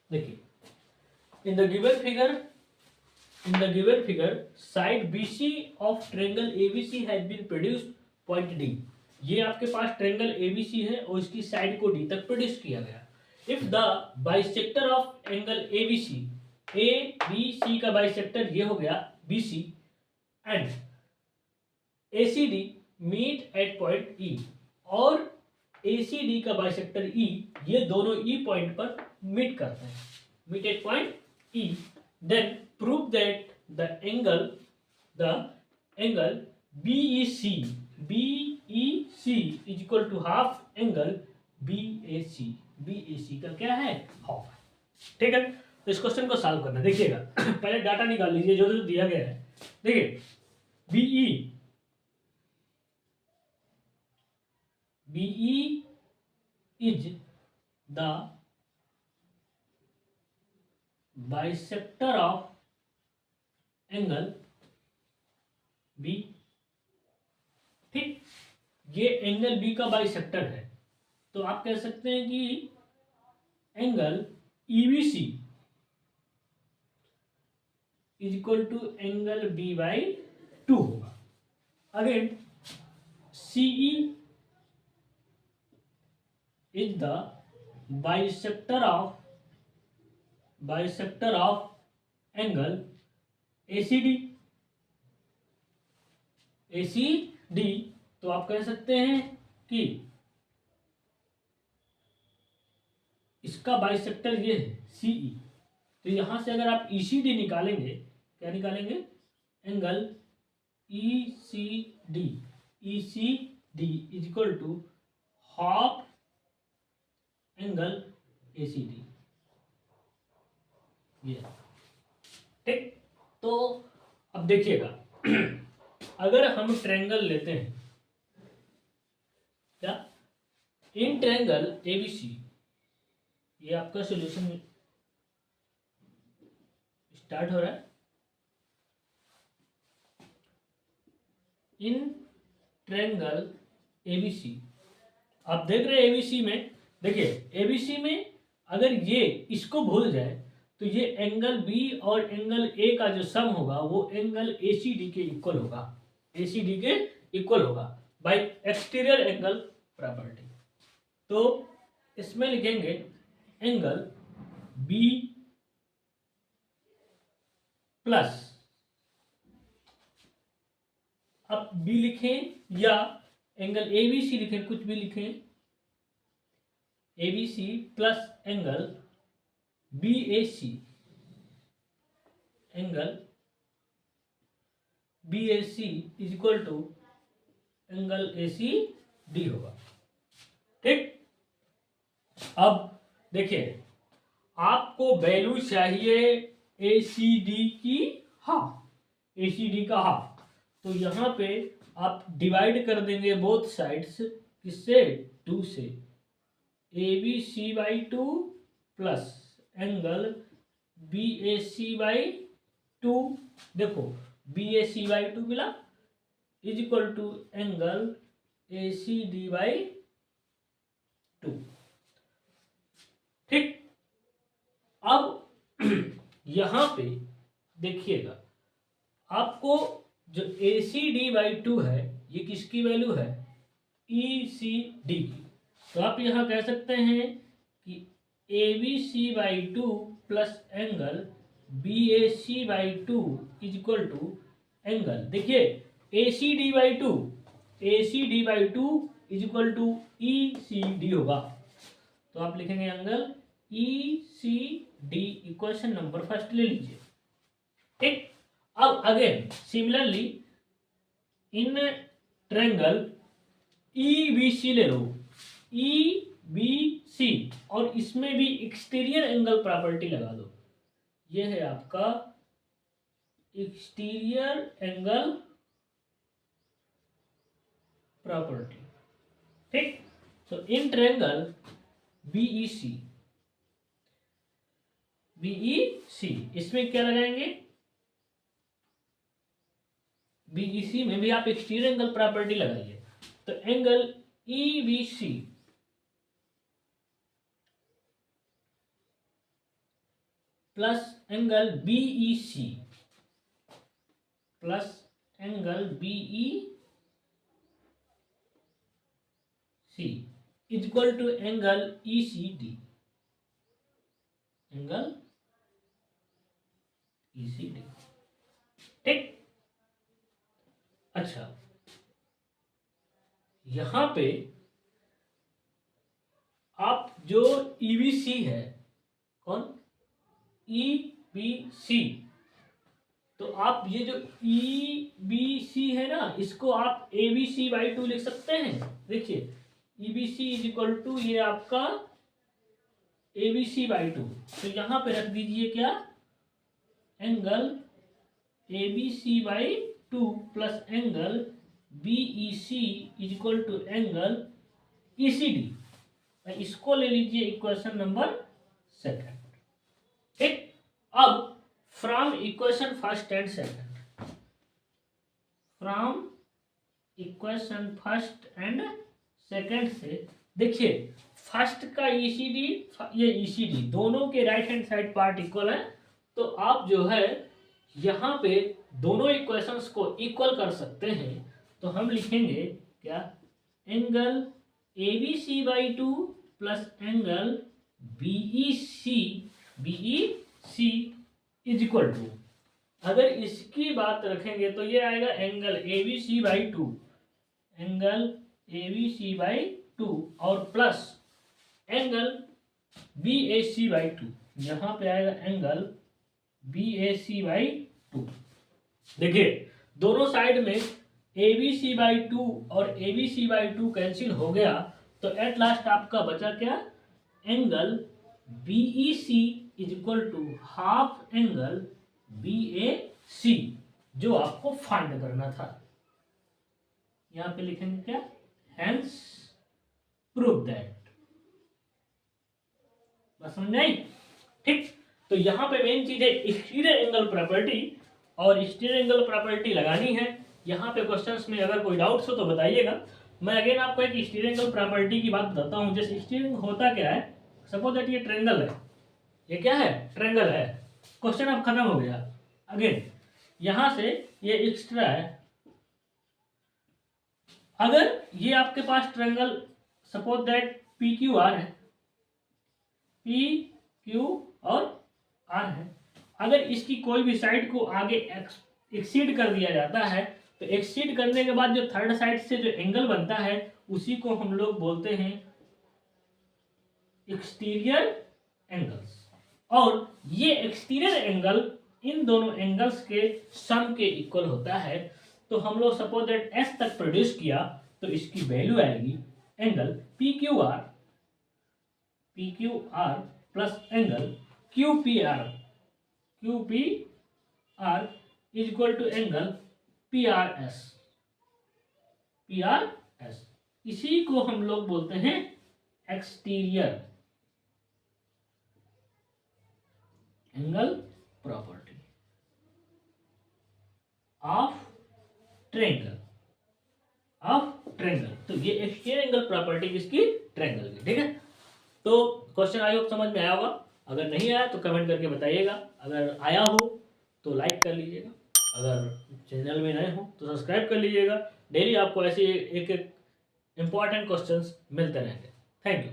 देखिए, in the given figure side BC of triangle ABC has been produced point D। ये आपके पास triangle ABC है और इसकी साइड को D तक प्रोड्यूस किया गया। If the bisector of angle ABC, ABC का बाइसेक्टर ये हो गया BC, and ACD meet at point E, और ACD का बाइसेक्टर E, ये दोनों E पॉइंट पर मीट करते हैं, meet at point E, then prove that the angle BEC is equal to half angle BAC का क्या है, हाफ। ठीक है, तो इस क्वेश्चन को सॉल्व करना, देखिएगा पहले डाटा निकाल लीजिए जो जो दिया गया है। देखिए, BE is the bisector of angle B। ठीक, ये एंगल B का बाइसेक्टर है, तो आप कह सकते हैं कि angle EBC is equal to angle B/2 होगा। Again CE is the bisector of angle ACD, तो आप कह सकते हैं कि इसका बाइसेक्टर ये है CE, तो यहां से अगर आप ECD निकालेंगे, क्या निकालेंगे, angle ECD is equal to half angle ACD। ये ठीक, तो अब देखिएगा अगर हम ट्रायंगल लेते हैं, क्या इन ट्रायंगल ABC, ये आपका सॉल्यूशन स्टार्ट हो रहा है। इन ट्रायंगल ABC, आप देख रहे हैं ABC में, देखिए ABC में अगर ये इसको भूल जाए तो ये एंगल B और एंगल A का जो सम होगा वो एंगल ACD के इक्वल होगा, ACD के इक्वल होगा बाय एक्सटीरियर एंगल प्रॉपर्टी। तो इसमें लिखेंगे एंगल B प्लस, अब B लिखें या एंगल ABC लिखें, कुछ भी लिखें, ABC plus angle BAC, angle BAC is equal to angle ACD होगा। ठीक, अब देखिए आपको वैल्यू चाहिए ACD की हाफ, ACD का हाफ, तो यहां पे आप डिवाइड कर देंगे बोथ साइड्स, किससे, 2 से, ABC/2 प्लस एंगल BAC/2, देखो BAC/2 मिला is equal to angle ACD/2। ठीक, अब यहां पे देखिएगा आपको जो ACD/2 है ये किसकी वैल्यू है, ECD की, तो आप यहां कह सकते हैं कि ABC/2 plus angle BAC/2 is equal to angle, देखिए ACD/2 is equal to ECD होगा, तो आप लिखेंगे angle ECD, equation number first ले लीजिए। ठीक, अब again similarly in triangle EBC ले लो, EBC, और इसमें भी एक्सटीरियर एंगल प्रॉपर्टी लगा दो, ये है आपका एक्सटीरियर एंगल प्रॉपर्टी। ठीक, तो इन ट्रायंगल BEC, इसमें क्या लगाएंगे, BEC में भी आप एक्सटीरियर एंगल प्रॉपर्टी लगाइए, तो angle EBC plus angle BEC plus angle BEC equal to angle ECD, angle ECD। ठीक। अच्छा, यहां पे आप जो EBC है, कौन, EBC, तो आप ये जो EBC है ना, इसको आप ABC/2 लिख सकते हैं। देखिए EBC इज इक्वल टू ये आपका ABC/2, तो यहां पे रख दीजिए क्या, angle ABC/2 plus angle BEC is equal to angle ECD। इसको ले लीजिए इक्वेशन नंबर 2। ठीक। अब from equation first and second, from equation first and second से देखिए, फर्स्ट का ECD, ये ECD दोनों के right hand side part equal है, तो आप जो है यहाँ पे दोनों इक्वेशंस को इक्वल कर सकते हैं। तो हम लिखेंगे क्या, angle ABC/2 plus angle BEC is equal to, अगर इसकी बात रखेंगे तो ये आएगा एंगल ABC/2, एंगल ABC/2 और प्लस एंगल BAC/2, यहां पे आएगा एंगल BAC/2। देखिए दोनों साइड में ABC/2 और ABC/2 कैंसिल हो गया, तो एट लास्ट आपका बचा क्या, angle BEC is equal to half angle BAC, जो आपको फाइंड करना था। यहां पे लिखेंगे क्या, हेंस प्रूव दैट। बस समझ आई। ठीक। तो यहां पे मेन चीज है एक्सटीरियर एंगल प्रॉपर्टी, और एक्सटीरियर एंगल प्रॉपर्टी लगानी है। यहाँ पे क्वेश्चंस में अगर कोई डाउट्स हो तो बताइएगा। मैं अगेन आपको एक एक्सटीरियर एंगल प्रॉपर्टी की बात बताता हूँ। जैसे एक्सटीरियर होता क्या है, सपोज दैट ये ट्रायंगल है, ये क्या है, ट्रायंगल है। क्वेश्चन अब खत्म हो गया। अगेन यहां से ये एक्स्ट्रा है, अगर ये आपके पास ट्रायंगल सपोज दैट PQR है, PQ और R है, अगर इसकी कोई भी साइड को आगे एक्सीड कर दिया जाता है, तो एक्सीड करने के बाद जो थर्ड साइड से जो एंगल बनता है उसी को हम लोग बोलते हैं एक्सटीरियर एंगल्स। और ये एक्सटीरियर एंगल इन दोनों एंगल्स के सम के इक्वल होता है। तो हम लोग सपोज दैट S तक प्रोड्यूस किया, तो इसकी वैल्यू आएगी angle PQR plus angle QPR is equal to angle PRS। इसी को हम लोग बोलते हैं exterior angle property of triangle. तो ये एक्सटीरियर एंगल प्रॉपर्टी किसकी, ट्रायंगल की। ठीक है। तो क्वेश्चन आई होप समझ में आया होगा। अगर नहीं आया तो कमेंट करके बताइएगा, अगर आया हो तो लाइक कर लीजिएगा, अगर चैनल में नए हो तो सब्सक्राइब कर लीजिएगा। डेली आपको ऐसे एक इंपॉर्टेंट क्वेश्चंस मिलते रहेंगे। Thank you.